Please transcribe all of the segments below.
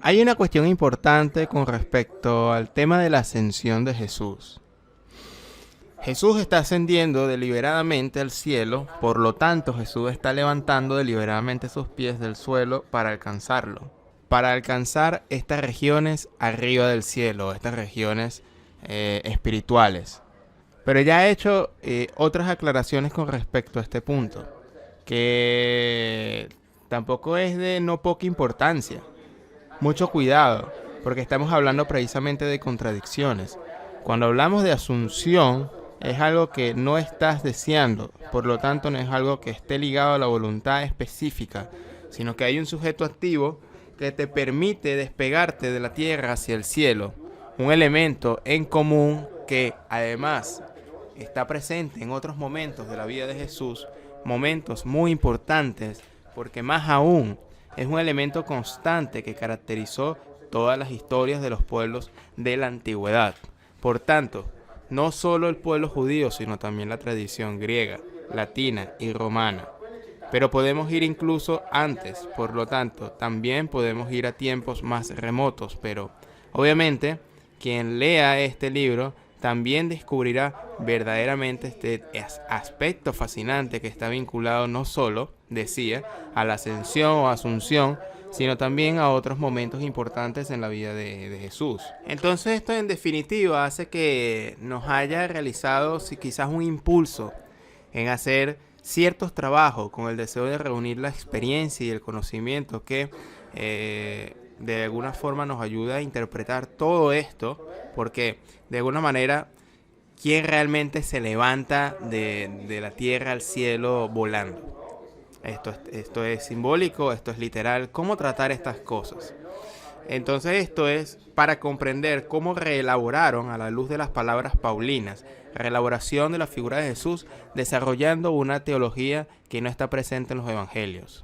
Hay una cuestión importante con respecto al tema de la ascensión de Jesús. Jesús está ascendiendo deliberadamente al cielo, por lo tanto Jesús está levantando deliberadamente sus pies del suelo para alcanzarlo. Para alcanzar estas regiones arriba del cielo, estas regiones espirituales. Pero ya he hecho otras aclaraciones con respecto a este punto, que tampoco es de no poca importancia. Mucho cuidado, porque estamos hablando precisamente de contradicciones. Cuando hablamos de asunción, es algo que no estás deseando, por lo tanto no es algo que esté ligado a la voluntad específica, sino que hay un sujeto activo que te permite despegarte de la tierra hacia el cielo, un elemento en común que además está presente en otros momentos de la vida de Jesús, momentos muy importantes, porque más aún es un elemento constante que caracterizó todas las historias de los pueblos de la antigüedad. Por tanto, no solo el pueblo judío, sino también la tradición griega, latina y romana. Pero podemos ir incluso antes, por lo tanto, también podemos ir a tiempos más remotos, pero obviamente quien lea este libro también descubrirá verdaderamente este aspecto fascinante que está vinculado no solo, decía, a la ascensión o asunción, sino también a otros momentos importantes en la vida de Jesús. Entonces esto en definitiva hace que nos haya realizado quizás un impulso en hacer ciertos trabajos con el deseo de reunir la experiencia y el conocimiento que de alguna forma nos ayuda a interpretar todo esto, porque de alguna manera, ¿quién realmente se levanta de la tierra al cielo volando? Esto es simbólico, esto es literal. ¿Cómo tratar estas cosas? Entonces esto es para comprender cómo reelaboraron a la luz de las palabras paulinas, reelaboración de la figura de Jesús, desarrollando una teología que no está presente en los evangelios.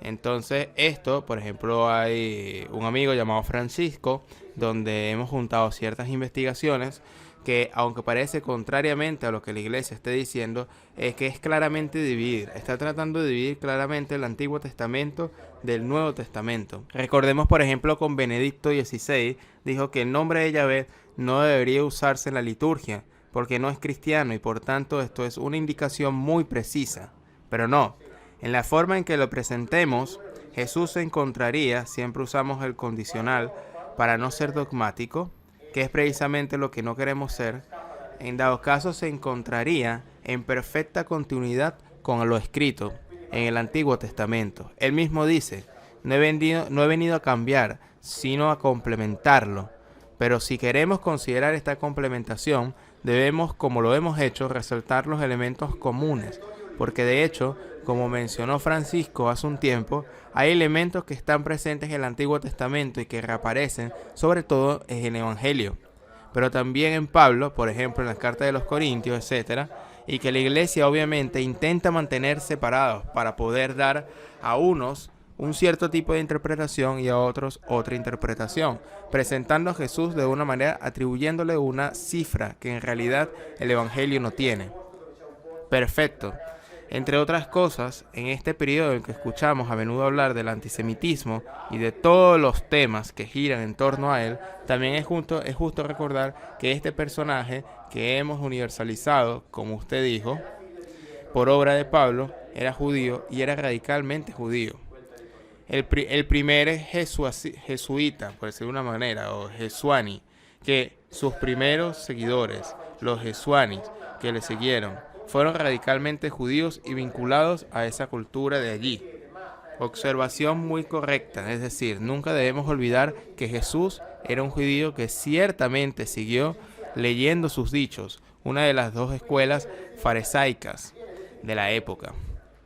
Entonces esto, por ejemplo, hay un amigo llamado Francisco, donde hemos juntado ciertas investigaciones que, aunque parece contrariamente a lo que la iglesia esté diciendo, es que es claramente dividir. Está tratando de dividir claramente el Antiguo Testamento del Nuevo Testamento. Recordemos, por ejemplo, con Benedicto XVI, dijo que el nombre de Yahvé no debería usarse en la liturgia, porque no es cristiano y por tanto esto es una indicación muy precisa. Pero no, en la forma en que lo presentemos, Jesús se encontraría, siempre usamos el condicional para no ser dogmático, que es precisamente lo que no queremos ser, en dado caso se encontraría en perfecta continuidad con lo escrito en el Antiguo Testamento. Él mismo dice, no he venido a cambiar, sino a complementarlo. Pero si queremos considerar esta complementación, debemos, como lo hemos hecho, resaltar los elementos comunes, porque de hecho, como mencionó Francisco hace un tiempo, hay elementos que están presentes en el Antiguo Testamento y que reaparecen, sobre todo en el Evangelio, pero también en Pablo, por ejemplo, en las cartas de los Corintios, etc., y que la iglesia obviamente intenta mantener separados para poder dar a unos un cierto tipo de interpretación y a otros otra interpretación, presentando a Jesús de una manera atribuyéndole una cifra que en realidad el Evangelio no tiene. Perfecto. Entre otras cosas, en este periodo en que escuchamos a menudo hablar del antisemitismo y de todos los temas que giran en torno a él, también es justo recordar que este personaje que hemos universalizado, como usted dijo, por obra de Pablo, era judío y era radicalmente judío. El primer jesuita, por decirlo de una manera, o jesuani, que sus primeros seguidores, los jesuanis, que le siguieron, fueron radicalmente judíos y vinculados a esa cultura de allí. Observación muy correcta, es decir, nunca debemos olvidar que Jesús era un judío que ciertamente siguió leyendo sus dichos, una de las dos escuelas farisaicas de la época.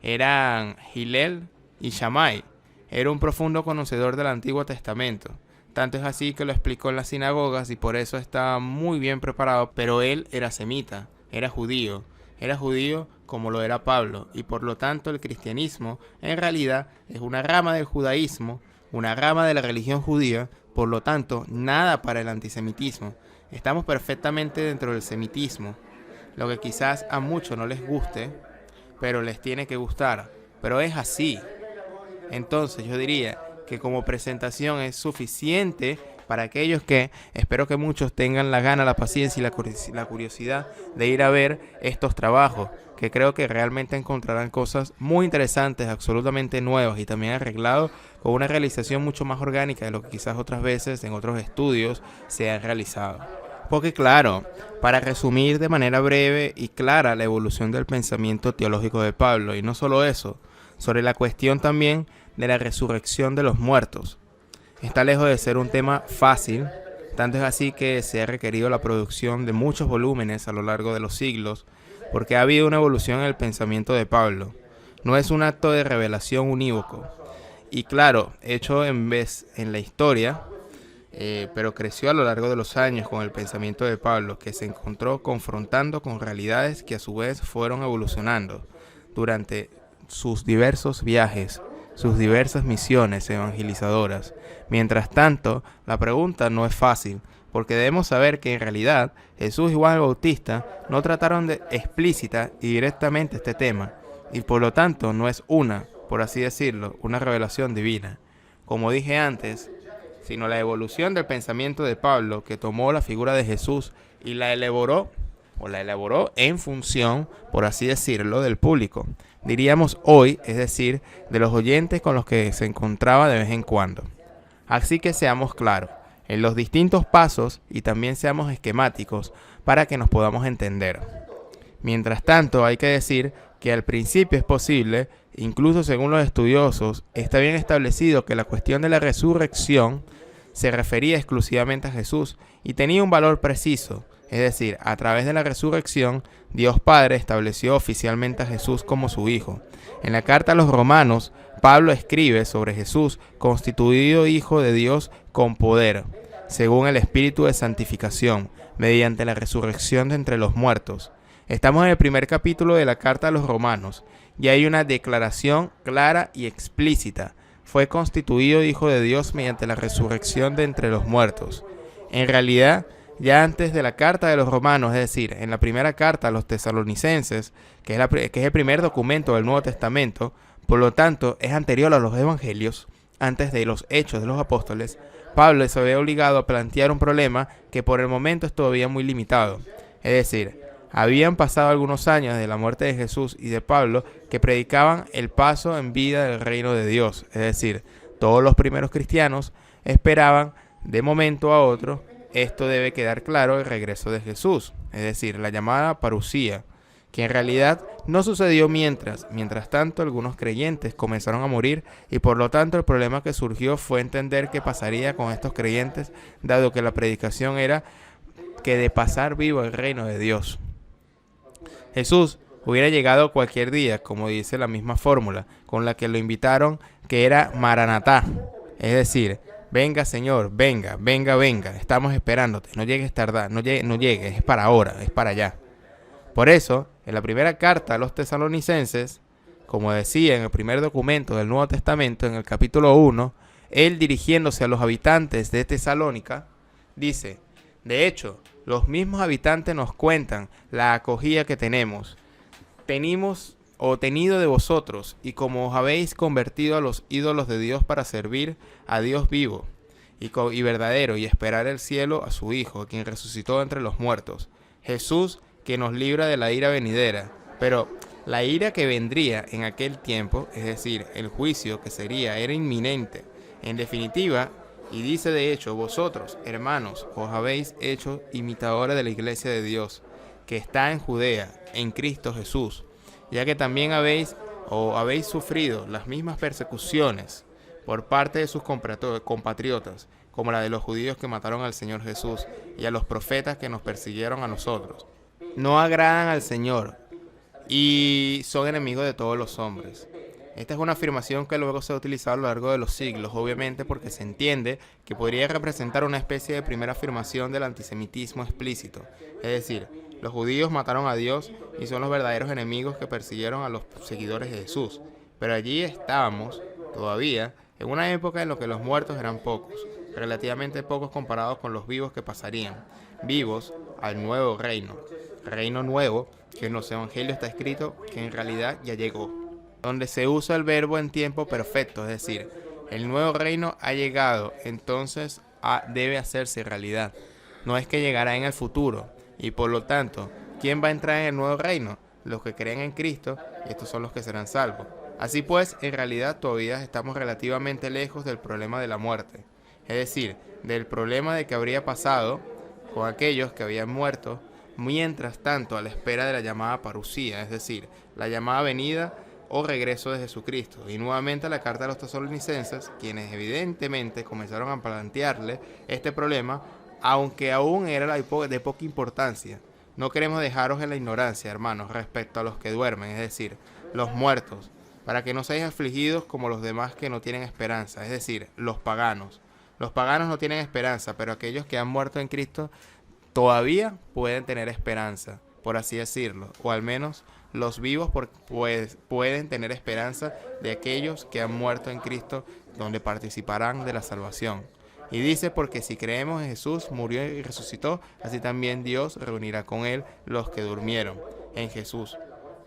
Eran Hillel y Shammai. Era un profundo conocedor del Antiguo Testamento. Tanto es así que lo explicó en las sinagogas y por eso estaba muy bien preparado, pero él era semita, era judío. Era judío como lo era Pablo, y por lo tanto el cristianismo en realidad es una rama del judaísmo, una rama de la religión judía, por lo tanto nada para el antisemitismo. Estamos perfectamente dentro del semitismo, lo que quizás a muchos no les guste, pero les tiene que gustar, pero es así. Entonces yo diría que como presentación es suficiente para aquellos que, espero que muchos tengan la gana, la paciencia y la curiosidad de ir a ver estos trabajos, que creo que realmente encontrarán cosas muy interesantes, absolutamente nuevas y también arreglados con una realización mucho más orgánica de lo que quizás otras veces en otros estudios se han realizado. Porque claro, para resumir de manera breve y clara la evolución del pensamiento teológico de Pablo, y no solo eso, sobre la cuestión también de la resurrección de los muertos. Está lejos de ser un tema fácil, tanto es así que se ha requerido la producción de muchos volúmenes a lo largo de los siglos, porque ha habido una evolución en el pensamiento de Pablo. No es un acto de revelación unívoco, y claro, hecho en vez en la historia, pero creció a lo largo de los años con el pensamiento de Pablo, que se encontró confrontando con realidades que a su vez fueron evolucionando durante sus diversos viajes, sus diversas misiones evangelizadoras. Mientras tanto, la pregunta no es fácil, porque debemos saber que en realidad Jesús y Juan el Bautista no trataron de explícita y directamente este tema, y por lo tanto no es por así decirlo, una revelación divina, como dije antes, sino la evolución del pensamiento de Pablo, que tomó la figura de Jesús y la elaboró en función, por así decirlo, del público. Diríamos hoy, es decir, de los oyentes con los que se encontraba de vez en cuando. Así que seamos claros en los distintos pasos y también seamos esquemáticos para que nos podamos entender. Mientras tanto, hay que decir que al principio es posible, incluso según los estudiosos, está bien establecido que la cuestión de la resurrección se refería exclusivamente a Jesús y tenía un valor preciso, es decir, a través de la resurrección, Dios Padre estableció oficialmente a Jesús como su Hijo. En la carta a los Romanos, Pablo escribe sobre Jesús, constituido Hijo de Dios con poder, según el Espíritu de santificación, mediante la resurrección de entre los muertos. Estamos en el primer capítulo de la carta a los Romanos, y hay una declaración clara y explícita. Fue constituido Hijo de Dios mediante la resurrección de entre los muertos. En realidad, ya antes de la carta de los Romanos, es decir, en la primera carta a los Tesalonicenses, que es el primer documento del Nuevo Testamento, por lo tanto es anterior a los Evangelios, antes de los Hechos de los Apóstoles, Pablo se ve obligado a plantear un problema que por el momento es todavía muy limitado. Es decir, habían pasado algunos años de la muerte de Jesús y de Pablo que predicaban el paso en vida del reino de Dios. Es decir, todos los primeros cristianos esperaban de momento a otro, esto debe quedar claro, el regreso de Jesús. Es decir, la llamada parusía, que en realidad no sucedió mientras tanto algunos creyentes comenzaron a morir y por lo tanto el problema que surgió fue entender qué pasaría con estos creyentes, dado que la predicación era que de pasar vivo el reino de Dios. Jesús hubiera llegado cualquier día, como dice la misma fórmula con la que lo invitaron, que era Maranatá, es decir, venga Señor, venga, estamos esperándote, no llegues tardar, no llegues, es para ahora, es para allá. Por eso, en la primera carta a los tesalonicenses, como decía en el primer documento del Nuevo Testamento, en el capítulo 1, él dirigiéndose a los habitantes de Tesalónica, dice, de hecho, los mismos habitantes nos cuentan la acogida que tenemos. Tenido de vosotros, y como os habéis convertido a los ídolos de Dios para servir a Dios vivo y verdadero, y esperar el cielo a su Hijo, quien resucitó entre los muertos, Jesús, que nos libra de la ira venidera. Pero la ira que vendría en aquel tiempo, es decir, el juicio que era inminente. En definitiva, y dice de hecho, vosotros, hermanos, os habéis hecho imitadores de la iglesia de Dios, que está en Judea, en Cristo Jesús, ya que también habéis sufrido las mismas persecuciones por parte de sus compatriotas, como la de los judíos que mataron al Señor Jesús y a los profetas que nos persiguieron a nosotros. No agradan al Señor y son enemigos de todos los hombres. Esta es una afirmación que luego se ha utilizado a lo largo de los siglos, obviamente porque se entiende que podría representar una especie de primera afirmación del antisemitismo explícito. Es decir, los judíos mataron a Dios y son los verdaderos enemigos que persiguieron a los seguidores de Jesús. Pero allí estábamos, todavía, en una época en la que los muertos eran pocos, relativamente pocos comparados con los vivos que pasarían, vivos al nuevo reino nuevo, que en los evangelios está escrito que en realidad ya llegó, donde se usa el verbo en tiempo perfecto, es decir, El nuevo reino ha llegado, entonces debe hacerse realidad. No es que llegará en el futuro, y por lo tanto, ¿quién va a entrar en el nuevo reino? Los que creen en Cristo, y estos son los que serán salvos. Así pues, en realidad todavía estamos relativamente lejos del problema de la muerte, es decir, del problema de que habría pasado con aquellos que habían muerto, mientras tanto a la espera de la llamada parusía, es decir, la llamada venida o regreso de Jesucristo. Y nuevamente la carta de los tesalonicenses, quienes evidentemente comenzaron a plantearle este problema, aunque aún era de poca importancia. No queremos dejaros en la ignorancia, hermanos, respecto a los que duermen, es decir, los muertos, para que no seáis afligidos como los demás que no tienen esperanza, es decir, los paganos. Los paganos no tienen esperanza, pero aquellos que han muerto en Cristo todavía pueden tener esperanza, por así decirlo, o al menos los vivos pues, pueden tener esperanza de aquellos que han muerto en Cristo, donde participarán de la salvación. Y dice, porque si creemos en Jesús, murió y resucitó, así también Dios reunirá con él los que durmieron en Jesús.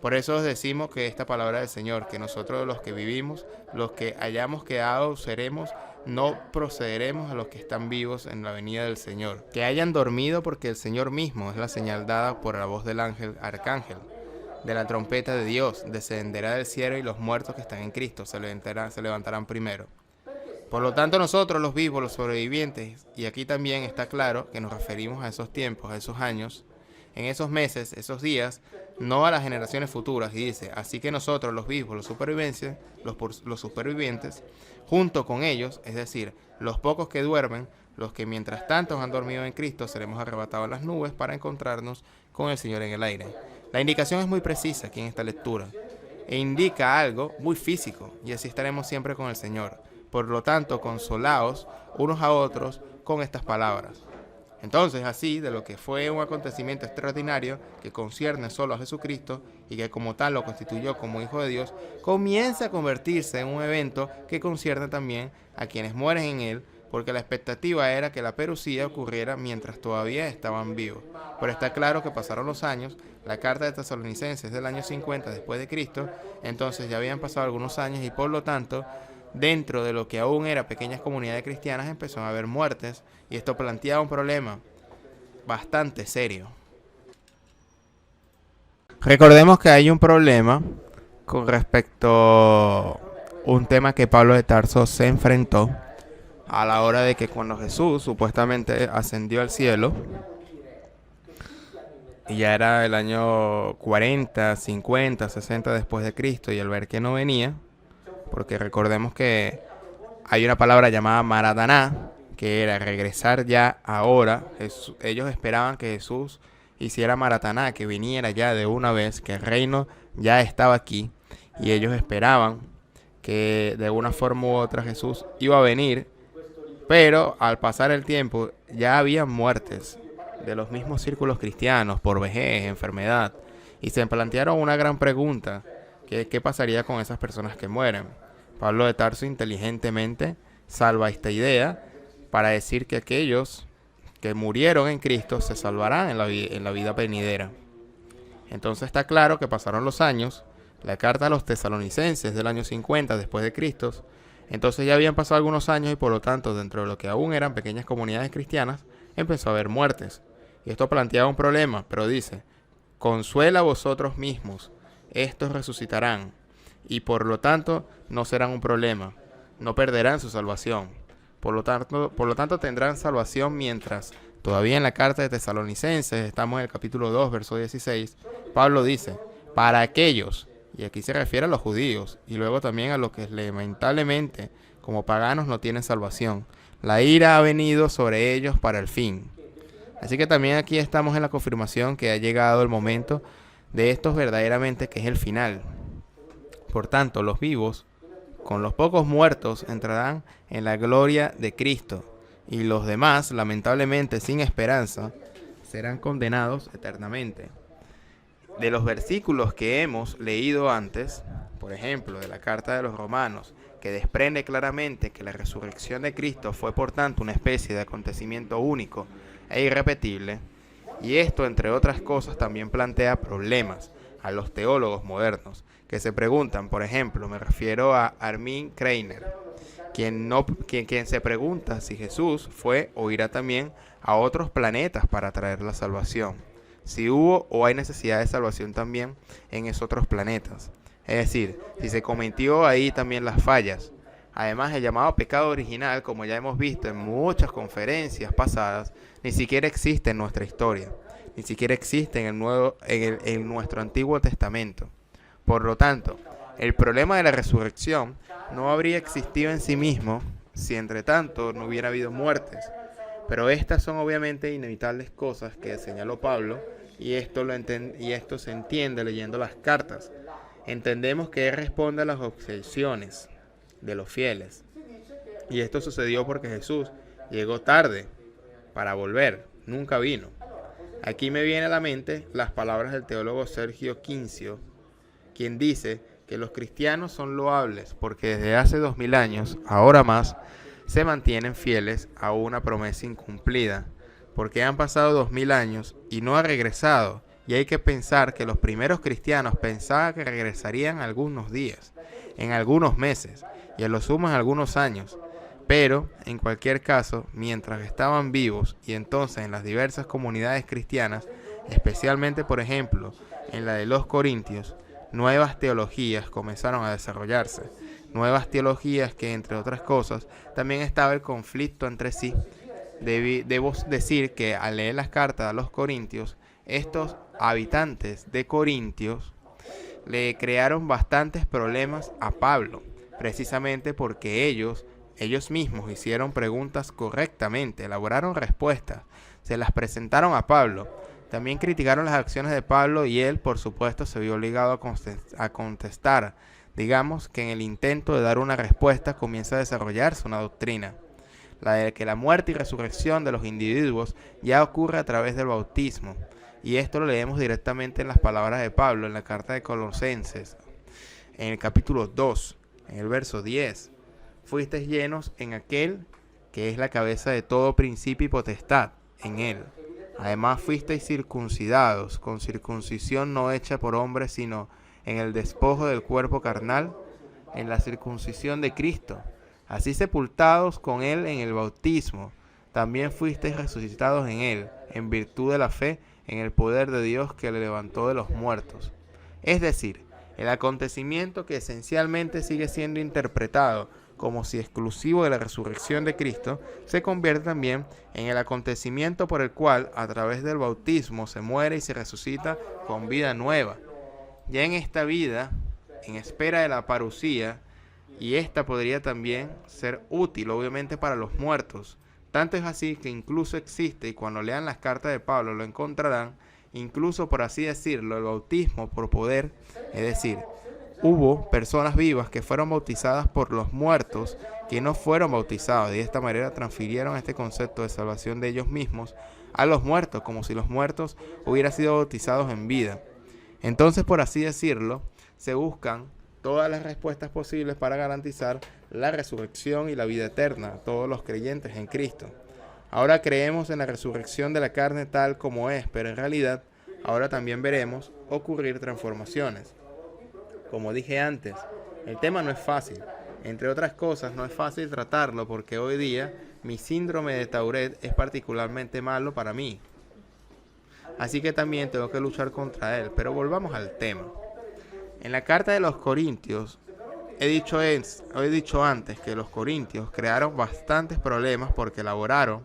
Por eso os decimos que esta palabra del Señor, que nosotros los que vivimos, los que hayamos quedado, seremos, no procederemos a los que están vivos en la venida del Señor. Que hayan dormido, porque el Señor mismo es la señal dada por la voz del arcángel, de la trompeta de Dios, descenderá del cielo y los muertos que están en Cristo se levantarán primero. Por lo tanto, nosotros los vivos, los sobrevivientes, y aquí también está claro que nos referimos a esos tiempos, a esos años, en esos meses, esos días, no a las generaciones futuras. Y dice, así que nosotros los vivos, los supervivientes, junto con ellos, es decir, los pocos que duermen, los que mientras tanto han dormido en Cristo, seremos arrebatados en las nubes para encontrarnos con el Señor en el aire. La indicación es muy precisa aquí en esta lectura, e indica algo muy físico, y así estaremos siempre con el Señor. Por lo tanto, consolaos unos a otros con estas palabras. Entonces, así, de lo que fue un acontecimiento extraordinario que concierne solo a Jesucristo y que como tal lo constituyó como Hijo de Dios, comienza a convertirse en un evento que concierne también a quienes mueren en él, porque la expectativa era que la parucía ocurriera mientras todavía estaban vivos. Pero está claro que pasaron los años, la carta de Tesalonicenses del año 50 después de Cristo, entonces ya habían pasado algunos años y por lo tanto, dentro de lo que aún eran pequeñas comunidades cristianas empezó a haber muertes y esto planteaba un problema bastante serio. Recordemos que hay un problema con respecto a un tema que Pablo de Tarso se enfrentó a la hora de que cuando Jesús supuestamente ascendió al cielo, y ya era el año 40, 50, 60 después de Cristo, y al ver que no venía, porque recordemos que hay una palabra llamada Marataná, que era regresar ya ahora. Ellos esperaban que Jesús hiciera Marataná, que viniera ya de una vez, que el reino ya estaba aquí, y ellos esperaban que de una forma u otra Jesús iba a venir, pero al pasar el tiempo ya había muertes de los mismos círculos cristianos por vejez, enfermedad, y se plantearon una gran pregunta: ¿qué pasaría con esas personas que mueren? Pablo de Tarso inteligentemente salva esta idea para decir que aquellos que murieron en Cristo se salvarán en la vida venidera. Entonces está claro que pasaron los años, la carta a los tesalonicenses del año 50 después de Cristo, entonces ya habían pasado algunos años y por lo tanto dentro de lo que aún eran pequeñas comunidades cristianas empezó a haber muertes. Y esto planteaba un problema, pero dice: consuela a vosotros mismos, estos resucitarán, y por lo tanto no serán un problema, no perderán su salvación. Por lo tanto tendrán salvación mientras. Todavía en la carta de Tesalonicenses, estamos en el capítulo 2, verso 16, Pablo dice: para aquellos, y aquí se refiere a los judíos, y luego también a los que lamentablemente como paganos no tienen salvación, la ira ha venido sobre ellos para el fin. Así que también aquí estamos en la confirmación que ha llegado el momento de estos verdaderamente, que es el final. Por tanto, los vivos, con los pocos muertos, entrarán en la gloria de Cristo, y los demás, lamentablemente sin esperanza, serán condenados eternamente. De los versículos que hemos leído antes, por ejemplo, de la carta de los Romanos, que desprende claramente que la resurrección de Cristo fue por tanto una especie de acontecimiento único e irrepetible, y esto, entre otras cosas, también plantea problemas a los teólogos modernos, que se preguntan, por ejemplo, me refiero a Armin Kreiner, Quien se pregunta si Jesús fue o irá también a otros planetas para traer la salvación. Si hubo o hay necesidad de salvación también en esos otros planetas. Es decir, si se cometió ahí también las fallas. Además, el llamado pecado original, como ya hemos visto en muchas conferencias pasadas, ni siquiera existe en nuestra historia. Ni siquiera existe en nuestro Antiguo Testamento. Por lo tanto, el problema de la resurrección no habría existido en sí mismo si entre tanto no hubiera habido muertes. Pero estas son obviamente inevitables cosas que señaló Pablo, y esto se entiende leyendo las cartas. Entendemos que él responde a las objeciones de los fieles. Y esto sucedió porque Jesús llegó tarde para volver, nunca vino. Aquí me viene a la mente las palabras del teólogo Sergio Quincio, quien dice que los cristianos son loables porque desde hace 2000 años, ahora más, se mantienen fieles a una promesa incumplida, porque han pasado 2000 años y no ha regresado, y hay que pensar que los primeros cristianos pensaban que regresarían algunos días, en algunos meses, y a lo sumo en algunos años, pero en cualquier caso, mientras estaban vivos y entonces en las diversas comunidades cristianas, especialmente por ejemplo en la de los Corintios, nuevas teologías comenzaron a desarrollarse. Nuevas teologías que, entre otras cosas, también estaba el conflicto entre sí. Debo decir que al leer las cartas a los Corintios, estos habitantes de Corintios le crearon bastantes problemas a Pablo, precisamente porque ellos mismos hicieron preguntas correctamente, elaboraron respuestas, se las presentaron a Pablo. También criticaron las acciones de Pablo y él, por supuesto, se vio obligado a contestar. Digamos que en el intento de dar una respuesta comienza a desarrollarse una doctrina, la de que la muerte y resurrección de los individuos ya ocurre a través del bautismo. Y esto lo leemos directamente en las palabras de Pablo en la carta de Colosenses, en el capítulo 2, en el verso 10. Fuisteis llenos en aquel que es la cabeza de todo principio y potestad, en él. Además fuisteis circuncidados, con circuncisión no hecha por hombres, sino en el despojo del cuerpo carnal, en la circuncisión de Cristo. Así sepultados con él en el bautismo, también fuisteis resucitados en él, en virtud de la fe, en el poder de Dios que le levantó de los muertos. Es decir, el acontecimiento que esencialmente sigue siendo interpretado como si exclusivo de la resurrección de Cristo, se convierte también en el acontecimiento por el cual, a través del bautismo, se muere y se resucita con vida nueva. Ya en esta vida, en espera de la parucía, y esta podría también ser útil, obviamente, para los muertos. Tanto es así que incluso existe, y cuando lean las cartas de Pablo lo encontrarán, incluso por así decirlo, el bautismo por poder, es decir, hubo personas vivas que fueron bautizadas por los muertos que no fueron bautizados, y de esta manera transfirieron este concepto de salvación de ellos mismos a los muertos, como si los muertos hubieran sido bautizados en vida. Entonces, por así decirlo, se buscan todas las respuestas posibles para garantizar la resurrección y la vida eterna a todos los creyentes en Cristo. Ahora creemos en la resurrección de la carne tal como es, pero en realidad ahora también veremos ocurrir transformaciones. Como dije antes, el tema no es fácil. Entre otras cosas, no es fácil tratarlo porque hoy día mi síndrome de Tourette es particularmente malo para mí. Así que también tengo que luchar contra él. Pero volvamos al tema. En la carta de los Corintios, he dicho antes que los corintios crearon bastantes problemas porque elaboraron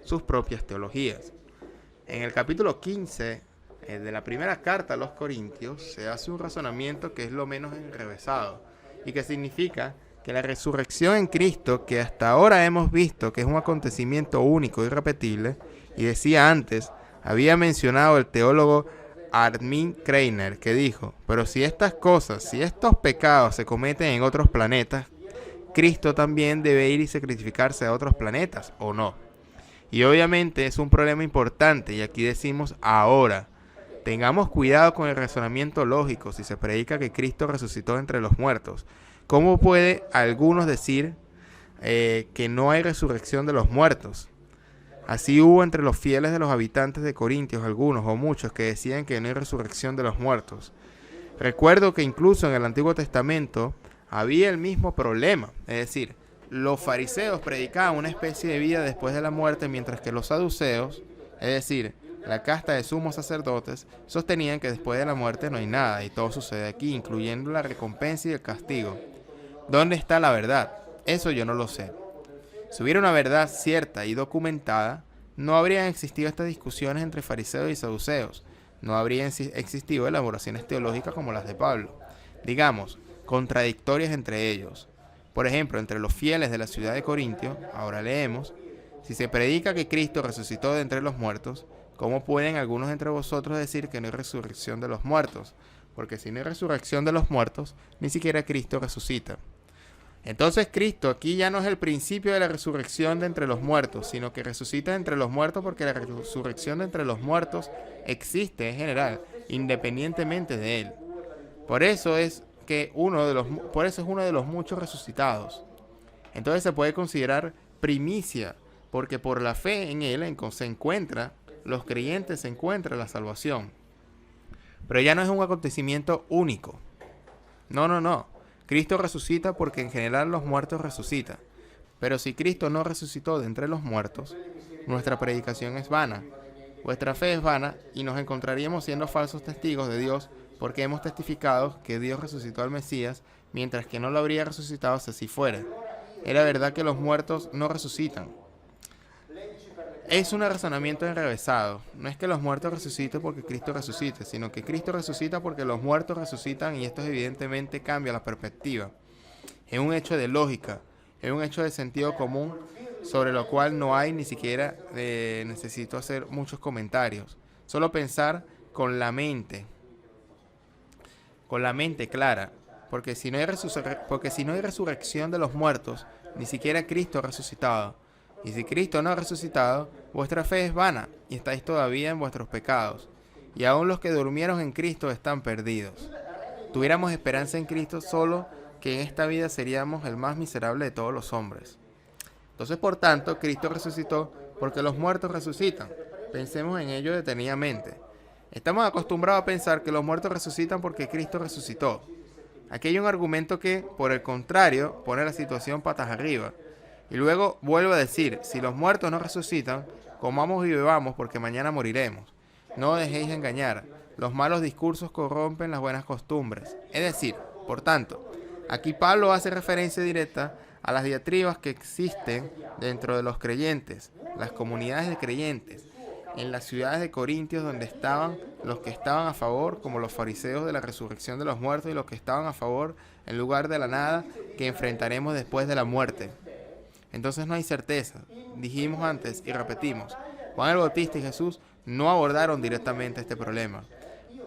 sus propias teologías. En el capítulo 15 de la primera carta a los Corintios se hace un razonamiento que es lo menos enrevesado y que significa que la resurrección en Cristo, que hasta ahora hemos visto que es un acontecimiento único y irrepetible, y decía antes, había mencionado el teólogo Armin Kreiner, que dijo, pero si estas cosas, si estos pecados se cometen en otros planetas, Cristo también debe ir y sacrificarse a otros planetas, ¿o no? Y obviamente es un problema importante, y aquí decimos ahora. Tengamos cuidado con el razonamiento lógico si se predica que Cristo resucitó entre los muertos. ¿Cómo puede algunos decir que no hay resurrección de los muertos? Así hubo entre los fieles de los habitantes de Corintios algunos o muchos que decían que no hay resurrección de los muertos. Recuerdo que incluso en el Antiguo Testamento había el mismo problema, es decir, Los fariseos predicaban una especie de vida después de la muerte, mientras que los saduceos, es decir, la casta de sumos sacerdotes, sostenían que después de la muerte no hay nada y todo sucede aquí, incluyendo la recompensa y el castigo. ¿Dónde está la verdad? Eso yo no lo sé. Si hubiera una verdad cierta y documentada, no habrían existido estas discusiones entre fariseos y saduceos. No habrían existido elaboraciones teológicas como las de Pablo, digamos, contradictorias entre ellos. Por ejemplo, entre los fieles de la ciudad de Corintio, ahora leemos, si se predica que Cristo resucitó de entre los muertos, ¿cómo pueden algunos entre vosotros decir que no hay resurrección de los muertos? Porque si no hay resurrección de los muertos, ni siquiera Cristo resucita. Entonces Cristo aquí ya no es el principio de la resurrección de entre los muertos, sino que resucita de entre los muertos porque la resurrección de entre los muertos existe en general, independientemente de él. Por eso es uno de los muchos resucitados. Entonces se puede considerar primicia, porque por la fe en él los creyentes se encuentran la salvación. Pero ya no es un acontecimiento único. No. Cristo resucita porque en general los muertos resucitan. Pero si Cristo no resucitó de entre los muertos, nuestra predicación es vana. Vuestra fe es vana y nos encontraríamos siendo falsos testigos de Dios porque hemos testificado que Dios resucitó al Mesías, mientras que no lo habría resucitado si así fuera. Era verdad que los muertos no resucitan. Es un razonamiento enrevesado. No es que los muertos resuciten porque Cristo resucite, sino que Cristo resucita porque los muertos resucitan, y esto evidentemente cambia la perspectiva. Es un hecho de lógica, es un hecho de sentido común sobre lo cual no hay ni siquiera necesito hacer muchos comentarios. Solo pensar con la mente clara, porque si no hay resurrección de los muertos, ni siquiera Cristo ha resucitado. Y si Cristo no ha resucitado, vuestra fe es vana y estáis todavía en vuestros pecados. Y aún los que durmieron en Cristo están perdidos. Tuviéramos esperanza en Cristo, solo que en esta vida seríamos el más miserable de todos los hombres. Entonces, por tanto, Cristo resucitó porque los muertos resucitan. Pensemos en ello detenidamente. Estamos acostumbrados a pensar que los muertos resucitan porque Cristo resucitó. Aquí hay un argumento que, por el contrario, pone la situación patas arriba. Y luego vuelvo a decir, si los muertos no resucitan, comamos y bebamos porque mañana moriremos. No os dejéis engañar, los malos discursos corrompen las buenas costumbres. Es decir, por tanto, aquí Pablo hace referencia directa a las diatribas que existen dentro de los creyentes, las comunidades de creyentes, en las ciudades de Corintios, donde estaban los que estaban a favor, como los fariseos, de la resurrección de los muertos, y los que estaban a favor, en lugar de la nada que enfrentaremos después de la muerte. Entonces no hay certeza. Dijimos antes y repetimos, Juan el Bautista y Jesús no abordaron directamente este problema.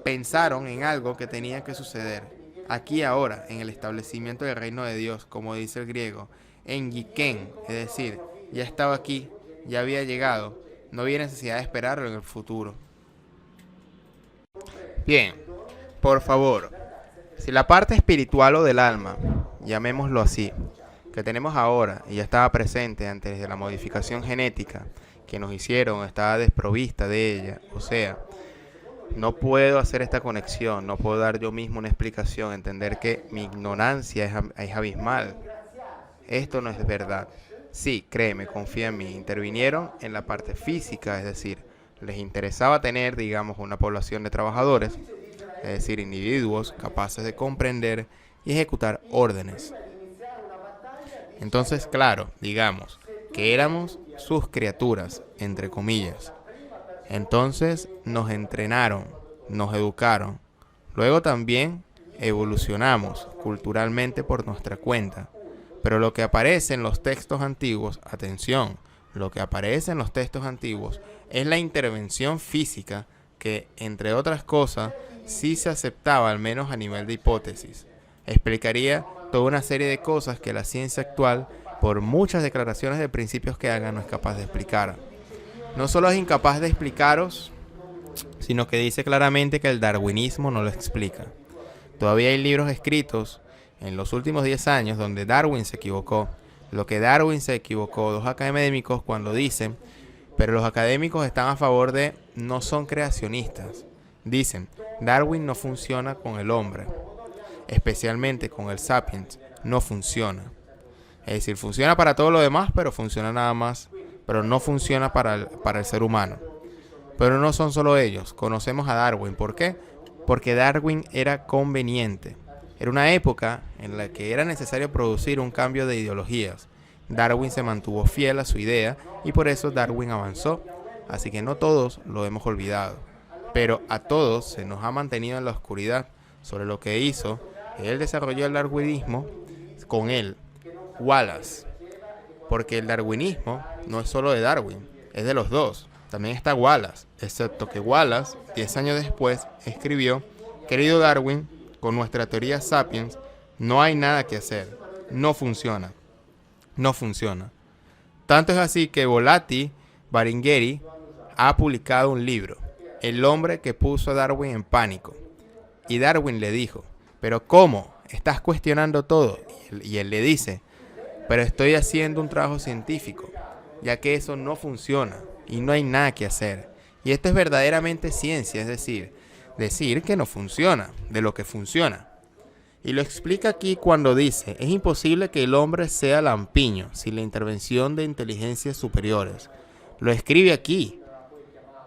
Pensaron en algo que tenía que suceder, aquí ahora, en el establecimiento del reino de Dios, como dice el griego, en Giken, es decir, ya estaba aquí, ya había llegado, no había necesidad de esperarlo en el futuro. Bien, por favor, si la parte espiritual o del alma, llamémoslo así, que tenemos ahora y ya estaba presente antes de la modificación genética que nos hicieron, estaba desprovista de ella, o sea, no puedo hacer esta conexión, no puedo dar yo mismo una explicación, entender que mi ignorancia es abismal. Esto no es verdad. Sí, créeme, confía en mí. Intervinieron en la parte física, es decir, les interesaba tener, digamos, una población de trabajadores, es decir, individuos capaces de comprender y ejecutar órdenes. Entonces, claro, digamos que éramos sus criaturas, entre comillas. Entonces nos entrenaron, nos educaron. Luego también evolucionamos culturalmente por nuestra cuenta. Pero lo que aparece en los textos antiguos, atención, lo que aparece en los textos antiguos es la intervención física que, entre otras cosas, sí se aceptaba, al menos a nivel de hipótesis. Explicaría toda una serie de cosas que la ciencia actual, por muchas declaraciones de principios que haga, no es capaz de explicar. No solo es incapaz de explicaros, sino que dice claramente que el darwinismo no lo explica. Todavía hay libros escritos en los últimos 10 años donde Darwin se equivocó. Lo que Darwin se equivocó, dos académicos cuando dicen, pero los académicos están a favor de, no son creacionistas. Dicen, Darwin no funciona con el hombre, especialmente con el sapiens, no funciona. Es decir, funciona para todo lo demás, pero funciona nada más, pero no funciona para el ser humano. Pero no son solo ellos. Conocemos a Darwin. ¿Por qué? Porque Darwin era conveniente. Era una época en la que era necesario producir un cambio de ideologías. Darwin se mantuvo fiel a su idea y por eso Darwin avanzó. Así que no todos lo hemos olvidado. Pero a todos se nos ha mantenido en la oscuridad sobre lo que hizo. Él desarrolló el darwinismo con él, Wallace. Porque el darwinismo no es solo de Darwin, es de los dos. También está Wallace, excepto que Wallace, 10 años después, escribió: querido Darwin, con nuestra teoría Sapiens no hay nada que hacer. No funciona. No funciona. Tanto es así que Volati Baringeri ha publicado un libro, El hombre que puso a Darwin en pánico. Y Darwin le dijo: ¿pero cómo? Estás cuestionando todo. Y él le dice: pero estoy haciendo un trabajo científico, ya que eso no funciona y no hay nada que hacer. Y esto es verdaderamente ciencia, es decir que no funciona, de lo que funciona. Y lo explica aquí cuando dice: es imposible que el hombre sea lampiño sin la intervención de inteligencias superiores. Lo escribe aquí.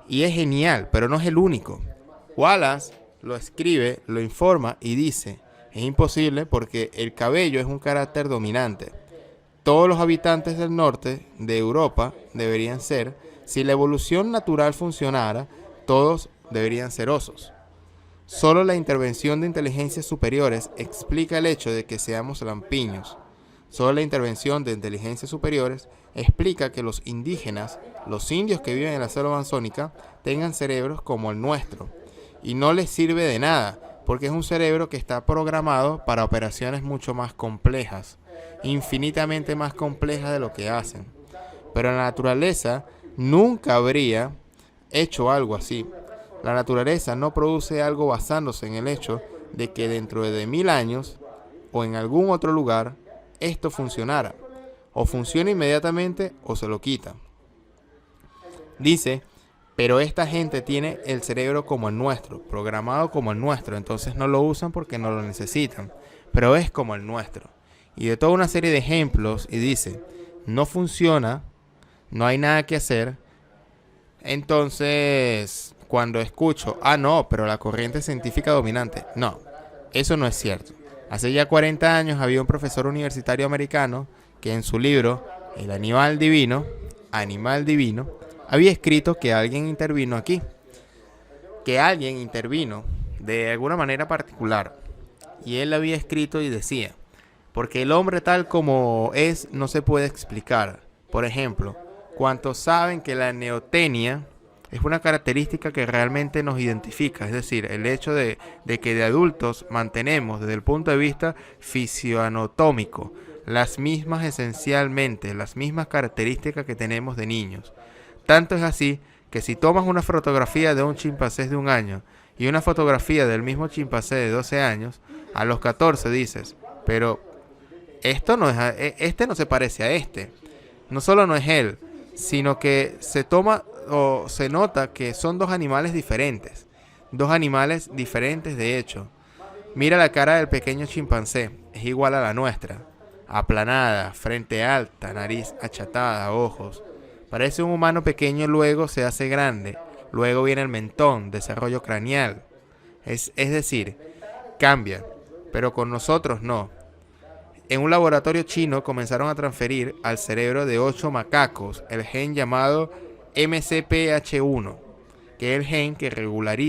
Y es genial, pero no es el único. Wallace lo escribe, lo informa y dice: es imposible porque el cabello es un carácter dominante. Todos los habitantes del norte de Europa deberían ser, si la evolución natural funcionara, todos deberían ser osos. Solo la intervención de inteligencias superiores explica el hecho de que seamos lampiños. Solo la intervención de inteligencias superiores explica que los indígenas, los indios que viven en la selva amazónica, tengan cerebros como el nuestro. Y no les sirve de nada, porque es un cerebro que está programado para operaciones mucho más complejas, infinitamente más complejas de lo que hacen. Pero la naturaleza nunca habría hecho algo así. La naturaleza no produce algo basándose en el hecho de que dentro de 1000 años o en algún otro lugar esto funcionara. O funciona inmediatamente o se lo quita. Dice: pero esta gente tiene el cerebro como el nuestro, programado como el nuestro, entonces no lo usan porque no lo necesitan, pero es como el nuestro. Y de toda una serie de ejemplos, y dice: no funciona, no hay nada que hacer. Entonces, cuando escucho: no, pero la corriente científica dominante, no, eso no es cierto. Hace ya 40 años había un profesor universitario americano que en su libro El Animal Divino, había escrito que alguien intervino aquí, que alguien intervino de alguna manera particular. Y él había escrito y decía: porque el hombre tal como es no se puede explicar. Por ejemplo, ¿cuántos saben que la neotenia es una característica que realmente nos identifica? Es decir, el hecho de que de adultos mantenemos desde el punto de vista fisioanatómico esencialmente las mismas características que tenemos de niños. Tanto es así que si tomas una fotografía de un chimpancé de 1 año y una fotografía del mismo chimpancé de 12 años, a los 14 dices: pero esto no es, este no se parece a este. No solo no es él, sino que se toma o se nota que son dos animales diferentes. Dos animales diferentes de hecho. Mira la cara del pequeño chimpancé, es igual a la nuestra. Aplanada, frente alta, nariz achatada, ojos. Parece un humano pequeño, luego se hace grande. Luego viene el mentón, desarrollo craneal. Es decir, cambia, pero con nosotros no. En un laboratorio chino comenzaron a transferir al cerebro de 8 macacos el gen llamado MCPH1, que es el gen que regula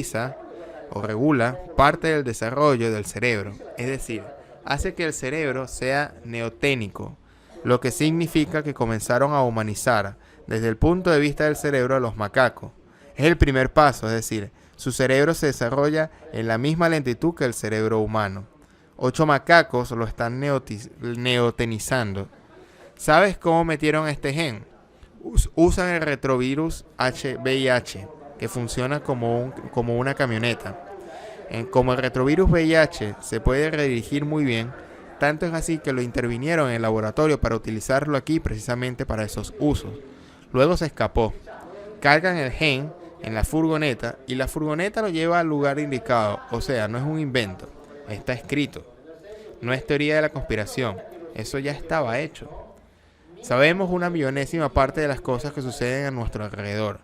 parte del desarrollo del cerebro. Es decir, hace que el cerebro sea neoténico, lo que significa que comenzaron a humanizar desde el punto de vista del cerebro a los macacos. Es el primer paso, es decir, su cerebro se desarrolla en la misma lentitud que el cerebro humano. 8 macacos lo están neotenizando. ¿Sabes cómo metieron este gen? Usan el retrovirus VIH, que funciona como una camioneta. Como el retrovirus VIH se puede redirigir muy bien, tanto es así que lo intervinieron en el laboratorio para utilizarlo aquí precisamente para esos usos. Luego se escapó. Cargan el gen en la furgoneta y la furgoneta lo lleva al lugar indicado. O sea, no es un invento, está escrito. No es teoría de la conspiración, Eso ya estaba hecho. Sabemos una millonésima parte de las cosas que suceden a nuestro alrededor.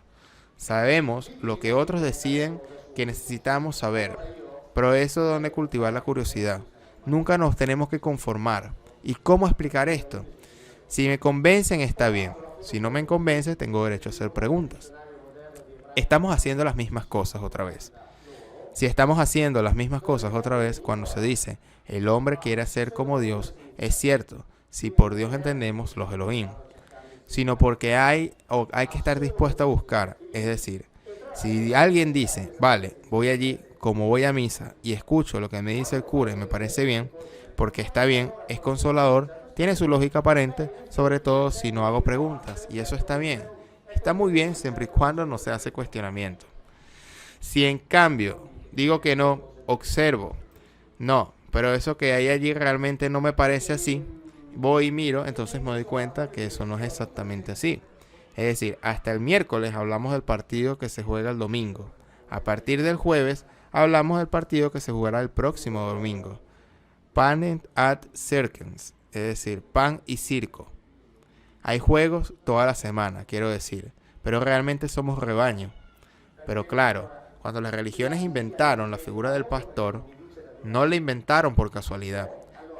Sabemos lo que otros deciden que necesitamos saber. Pero eso es donde cultivar la curiosidad. Nunca nos tenemos que conformar. ¿Y cómo explicar esto? Si me convencen está bien. Si no me convence, tengo derecho a hacer preguntas. Estamos haciendo las mismas cosas otra vez. Si estamos haciendo las mismas cosas otra vez, cuando se dice el hombre quiere ser como Dios, es cierto, si por Dios entendemos los Elohim, sino porque hay que estar dispuesto a buscar. Es decir, si alguien dice, vale, voy allí como voy a misa y escucho lo que me dice el cura y me parece bien, porque está bien, es consolador, tiene su lógica aparente, sobre todo si no hago preguntas, y eso está bien. Está muy bien siempre y cuando no se hace cuestionamiento. Si en cambio digo que no, observo, no, pero eso que hay allí realmente no me parece así, voy y miro, entonces me doy cuenta que eso no es exactamente así. Es decir, hasta el miércoles hablamos del partido que se juega el domingo. A partir del jueves hablamos del partido que se jugará el próximo domingo. Pan at circus, es decir, pan y circo. Hay juegos toda la semana, quiero decir, pero realmente somos rebaño. Pero claro, cuando las religiones inventaron la figura del pastor, no la inventaron por casualidad.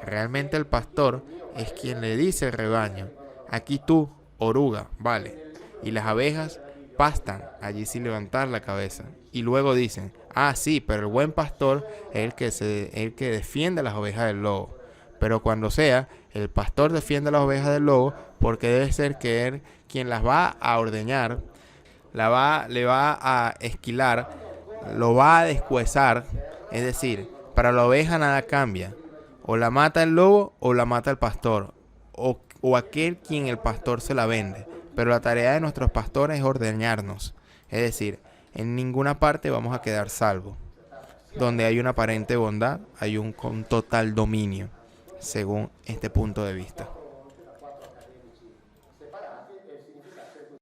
Realmente el pastor es quien le dice al rebaño, aquí tú, oruga, vale. Y las abejas pastan allí sin levantar la cabeza. Y luego dicen, ah sí, pero el buen pastor es el que defiende las ovejas del lobo. Pero cuando sea, el pastor defiende las ovejas del lobo porque debe ser que él quien las va a ordeñar, le va a esquilar, lo va a descuezar. Es decir, para la oveja nada cambia. O la mata el lobo o la mata el pastor. O aquel quien el pastor se la vende. Pero la tarea de nuestros pastores es ordeñarnos. Es decir, en ninguna parte vamos a quedar salvos. Donde hay una aparente bondad, hay un total dominio, según este punto de vista.